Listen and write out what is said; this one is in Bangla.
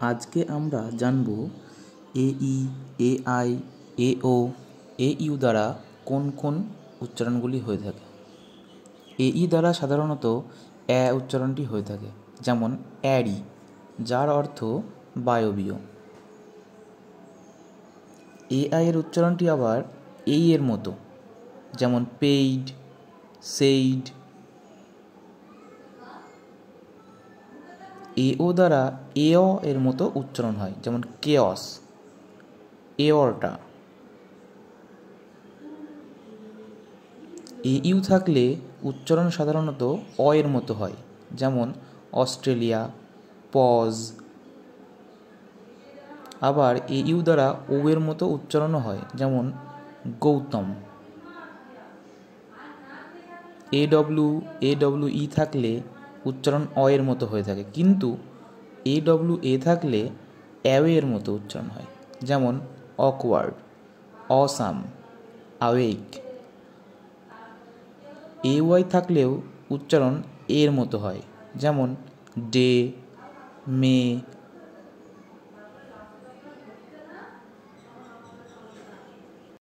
আজকে আমরা জানব এই, এআই, এও, এইউ দ্বারা কোন কোন উচ্চারণগুলি হয়ে থাকে। এই দ্বারা সাধারণত উচ্চারণটি হয়ে থাকে, যেমন অ্যারি, যার অর্থ বায়বীয়। এআই এর উচ্চারণটি আবার এই এর মতো, যেমন পেইড, সেইড। এও দ্বারা এও এর মতো উচ্চারণ হয়, যেমন কেয়স, এওরটা। এইউ থাকলে উচ্চারণ সাধারণত অ এর মতো হয়, যেমন অস্ট্রেলিয়া, পজ। আবার এইউ দ্বারা ও এর মতো উচ্চারণও হয়, যেমন গৌতম। এডব্লিউ থাকলে উচ্চারণ অ এর মতো হয়ে থাকে, কিন্তু এ থাকলে অ্যাওয়ে এর মতো উচ্চারণ হয়, যেমন অকওয়ার্ড, অসাম, আওয়েক। ওয়াই থাকলেও উচ্চারণ এর মতো হয়, যেমন ডে, মে,